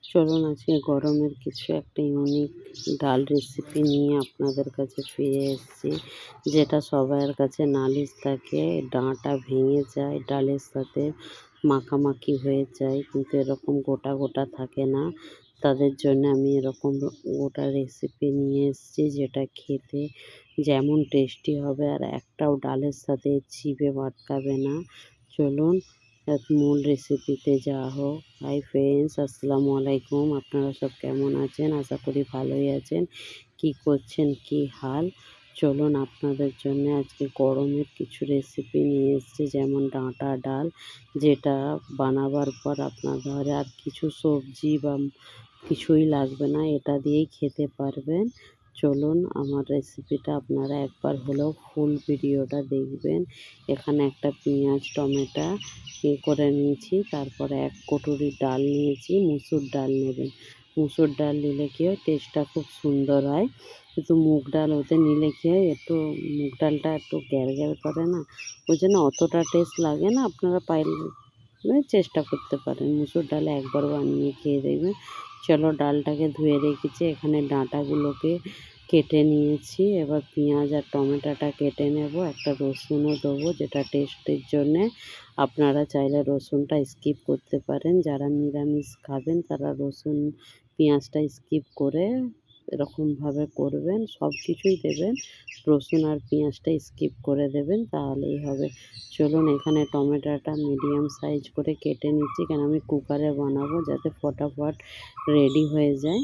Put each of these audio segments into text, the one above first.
চলুন আজকে গরমের কিছু একটা ইউনিক ডাল রেসিপি নিয়ে আপনাদের কাছে ফিরে এসেছি, যেটা সবার কাছে নালিশ থাকে। ডাঁটা ভেঙে যায়, ডালের সাথে মাখামাখি হয়ে যায়, কিন্তু এরকম গোটা গোটা থাকে না। তাদের জন্য আমি এরকম গোটা রেসিপি নিয়ে এসেছি, যেটা খেতে যেমন টেস্টি হবে আর একটাও ডালের সাথে চিবে আটকাবে না। চলুন মূল রেসিপিতে যাওয়া হোক। হাই ফ্রেন্ডস, আসসালামু আলাইকুম। আপনারা সব কেমন আছেন? আশা করি ভালোই আছেন। কি করছেন, কি হাল? চলুন আপনাদের জন্য আজকে গরমের কিছু রেসিপি নিয়ে এসেছি, যেমন ডাঁটা ডাল, যেটা বানাবার পর আপনার ঘরে আর কিছু সবজি বা কিছুই লাগবে না, এটা দিয়েই খেতে পারবেন। চলুন আমার রেসিপিটা আপনারা একবার হলেও ফুল ভিডিওটা দেখবেন। এখানে একটা পেঁয়াজ টমেটো করে নিয়েছি, তারপরে 1 কটুরি ডাল নিয়েছি। মুসুর ডাল নেবেন। মুসুর ডাল নিলে কি হয়, টেস্টটা খুব সুন্দর হয়। কিন্তু মুগ ডাল ওতে নিলে কি হয়, একটু মুগ ডালটা একটু গ্যার গ্যার করে না, ওই জন্য অতটা টেস্ট লাগে না। আপনারা পাইলে চেষ্টা করতে পারেন, মুসুর ডালে একবার বানিয়ে খেয়ে দেখবেন। চলো ডালটাকে ধুয়ে রেখেছি, এখানে ডাঁটাগুলোকে কেটে নিয়েছি। এবার পেঁয়াজ আর টমেটোটা কেটে নেব, একটা রসুনও দেবো, যেটা টেস্টের জন্যে। আপনারা চাইলে রসুনটা স্কিপ করতে পারেন, যারা নিরামিষ খাবেন তারা রসুন পেঁয়াজটা স্কিপ করে এরকমভাবে করবেন। সব কিছুই দেবেন, রসুন আর পেঁয়াজটা স্কিপ করে দেবেন, তাহলেই হবে। চলুন এখানে টমেটোটা মিডিয়াম সাইজ করে কেটে নিচ্ছি, কেন আমি কুকারে বানাবো, যাতে ফটাফট রেডি হয়ে যায়।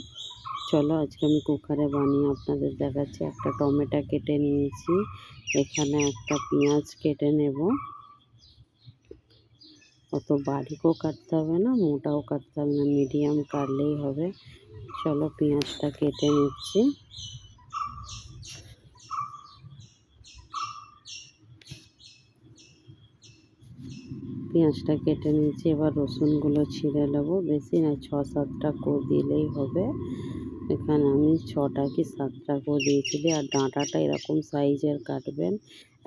চলো আজকে আমি কুকারে বানিয়ে আপনাদের দেখাচ্ছি। একটা টমেটো কেটে নিয়েছি, এখানে একটা পেঁয়াজ কেটে নেব। অত বারিকও কাটতে হবে না, মোটাও কাটতে হবে না, মিডিয়াম কাটলেই হবে। চলো পেঁয়াজটা কেটে নিচ্ছি। পেঁয়াজটা কেটে নিয়েছি, এবার রসুনগুলো ছিঁড়ে নেবো। বেশি না, 6-7টা কোয়া দিলেই হবে। এখানে আমি 6টা কি 7টা কোয়া দিয়েছি। আর ডাঁটাটা এরকম সাইজের কাটবেন।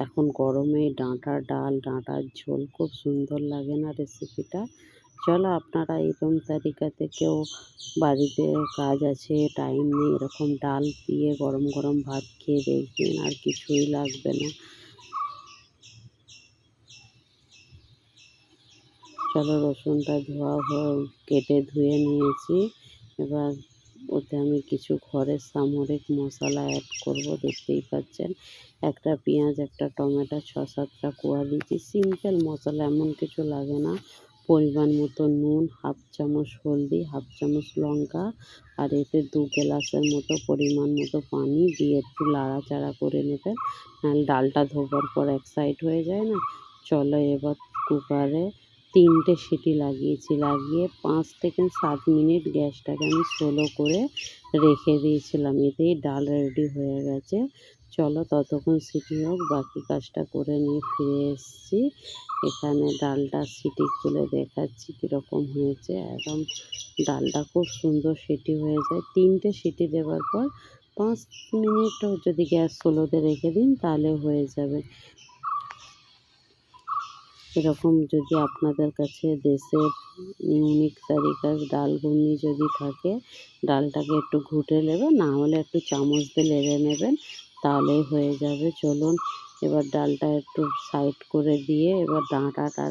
এখন গরমে ডাঁটা ডাল, ডাঁটার ঝোল খুব সুন্দর লাগে না রেসিপিটা। চলো আপনারা এরকম তারিকাতে, কেউ বাড়িতে কাজ আছে, টাইম নেই, এরকম ডাল দিয়ে গরম গরম ভাত খেয়ে দেখবেন, আর কিছুই লাগবে না। চলো রসুনটা কেটে ধুয়ে নিয়েছি। এবার ওতে আমি কিছু ঘরের সামরিক মশলা অ্যাড করব, দেখতেই পাচ্ছেন। একটা পেঁয়াজ, একটা টমেটো, 6-7টা কোয়া দিয়েছি। সিম্পল মশলা, এমন কিছু লাগে না। পরিমাণ মতো নুন, 1/2 চামচ হলদি, 1/2 চামচ লঙ্কা, আর এতে 2 গ্লাসের মতো পরিমাণ মতো পানি দিয়ে একটু নাড়াচাড়া করে নেবেন, নাহলে ডালটা ধোবার পর এক সাইড হয়ে যায় না। চলো এবার কুকারে 3টে সিটি লাগিয়েছি, লাগিয়ে 5 থেকে 7 মিনিট গ্যাসটাকে আমি স্লো করে রেখে দিয়েছিলাম। এতেই ডাল রেডি হয়ে গেছে। চলো ততক্ষণ সিটি হোক, বাকি কাজটা করে নিয়ে ফিরে এসেছি। এখানে ডালটা সিটি খুলে দেখাচ্ছি কীরকম হয়েছে। একদম ডালটা খুব সুন্দর সিটি হয়ে যায়। 3টে সিটি দেওয়ার পর 5 মিনিটও যদি গ্যাস স্লোতে রেখে দিন, তাহলে হয়ে যাবে। এরকম যদি আপনাদের কাছে দেশের ইউনিক তারিকার ডাল ঘুগনি যদি থাকে, ডালটাকে একটু ঘুটে নেবেন, না হলে একটু চামচ দিয়ে নেড়ে নেবেন, তাহলেই হয়ে যাবে। চলুন এবার ডালটা একটু সাইড করে দিয়ে এবার ডাঁটাটা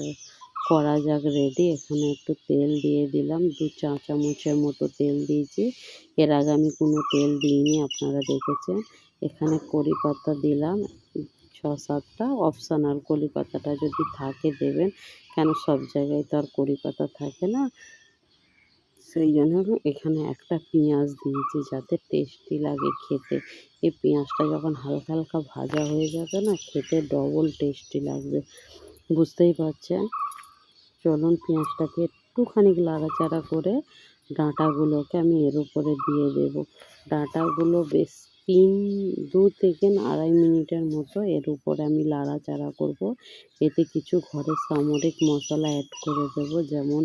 করা যাক রেডি। এখানে একটু তেল দিয়ে দিলাম, 2 চা চামচের মতো তেল দিয়েছি। এর আগে আমি কোনো তেল দিইনি, আপনারা দেখেছেন। এখানে কড়ি পাতা দিলাম 6-7টা, অপশনাল। কড়ি পাতাটা যদি থাকে দেবেন, কেন সব জায়গায় তো আর কড়ি পাতা থাকে না। সেই জন্য আমি এখানে একটা পেঁয়াজ দিয়েছি, যাতে টেস্টি লাগে খেতে। এই পেঁয়াজটা যখন হালকা হালকা ভাজা হয়ে যাবে না, খেতে ডবল টেস্টি লাগবে, বুঝতেই পারছেন। চলুন পেঁয়াজটাকে একটুখানি নাড়াচাড়া করে ডাঁটাগুলোকে আমি এর উপরে দিয়ে দেব। ডাঁটাগুলো বেশ 2 থেকে 2.5 মিনিটের মতো এর উপরে আমি নাড়াচাড়া করব। এতে কিছু ঘরের সামরিক মশলা অ্যাড করে দেব, যেমন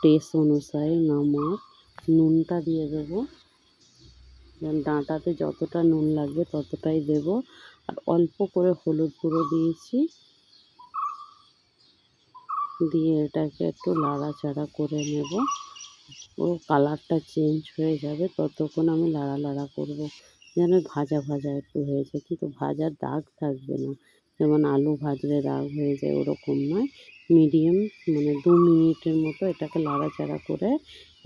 টেস্ট অনুসারে নমক, নুনটা দিয়ে দেবো। ডাঁটাতে যতটা নুন লাগবে ততটাই দেব। আর অল্প করে হলুদ গুঁড়ো দিয়েছি, দিয়ে এটাকে একটু নাড়াচাড়া করে নেব। ও কালারটা চেঞ্জ হয়ে যাবে ততক্ষণ আমি লাড়ালাড়া করব, যেন ভাজা ভাজা একটু হয়ে যায়, কিন্তু ভাজার দাগ থাকবে না। যেমন আলু ভাজলে দাগ হয়ে যায় ওরকম নয়, মিডিয়াম মানে 2 মিনিটের মতো এটাকে লাড়াচাড়া করে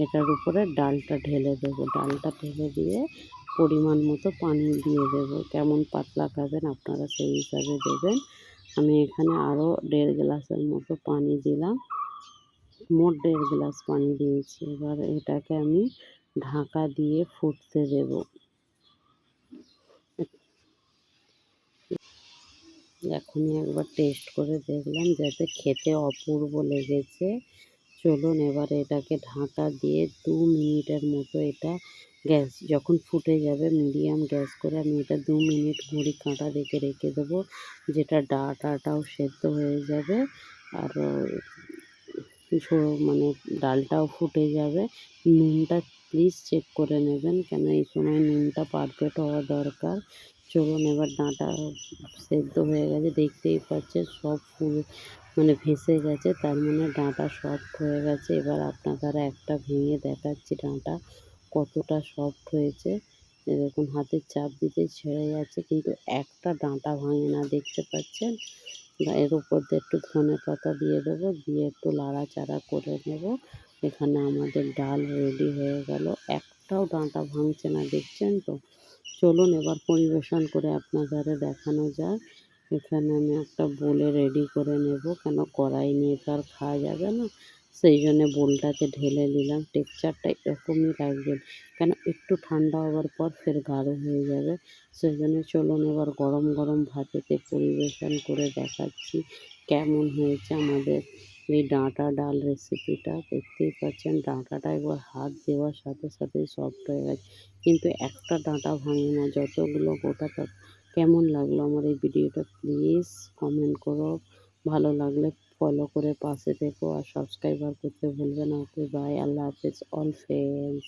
এটার উপরে ডালটা ঢেলে দেবো। ডালটা ঢেলে দিয়ে পরিমাণ মতো পানি দিয়ে দেবো। কেমন পাতলা খাবেন আপনারা সেই হিসাবে দেবেন। আমি এখানে আরও 1.5 গ্লাসের মতো পানি দিলাম। মোট 1.5 গ্লাস পানি দিয়েছি। এবার এটাকে আমি ঢাকা দিয়ে ফুটতে দেবো। এখনই একবার টেস্ট করে দেখলাম যাতে খেতে অপূর্ব লেগেছে। চলুন এবার এটাকে ঢাকা দিয়ে 2 মিনিটের মতো এটা গ্যাস যখন ফুটে যাবে মিডিয়াম গ্যাস করে আমি এটা 2 মিনিট ঘড়ির কাঁটা দেখে রেখে দেবো, যেটা ডাঁটাটাও সেদ্ধ হয়ে যাবে আর মানে ডালটাও ফুটে যাবে। নুনটা প্লিজ চেক করে নেবেন, কেন এই সময় নুনটা পারফেক্ট হওয়া দরকার। চলুন এবার ডাঁটা সেদ্ধ হয়ে গেছে, দেখতেই পাচ্ছেন সব ফুল মানে ভেসে গেছে, তার মানে ডাঁটা সফট হয়ে গেছে। এবার আপনাদের একটা ভেঙে দেখাচ্ছি ডাঁটা কতটা সফট হয়েছে। দেখুন হাতের চাপ দিতে ছেড়ে যাচ্ছে, কিন্তু একটা ডাঁটা ভাঙে না, দেখতে পাচ্ছেন। এর উপর দিয়ে একটু ধনেপাতা দিয়ে দেবো, দিয়ে একটু নাড়াচাড়া করে নেব। এখানে আমাদের ডাল রেডি হয়ে গেল, একটাও ডাঁটা ভাঙছে না, দেখছেন তো। চলুন এবার পরিবেশন করে আপনাদের দেখানো যাক। এখানে আমি একটা বোলে রেডি করে নেব, কেন কড়াই নিয়ে তো আর খাওয়া যাবে না, সেই জন্যে বোলটাতে ঢেলে নিলাম। টেক্সচারটা এরকমই রাখবেন, কেন একটু ঠান্ডা হওয়ার পর ফের গাঢ় হয়ে যাবে। সেই জন্য চলুন এবার গরম গরম ভাতেতে পরিবেশন করে দেখাচ্ছি কেমন হয়েছে আমাদের এই ডাঁটা ডাল রেসিপিটা। দেখতেই পাচ্ছেন ডাঁটাটা একবার হাত দেওয়ার সাথে সাথেই সফট হয়ে গেছে, কিন্তু একটা ডাঁটা ভাঙে না, যতগুলো গোটা তত। কেমন লাগলো আমার এই ভিডিওটা প্লিজ কমেন্ট করো, ভালো লাগলে ফলো করে পাশে থেকো আর সাবস্ক্রাইবার করতে ভুলবে না। ওকে বাই, আল্লাহ হাফেজ অল ফ্রেন্ডস।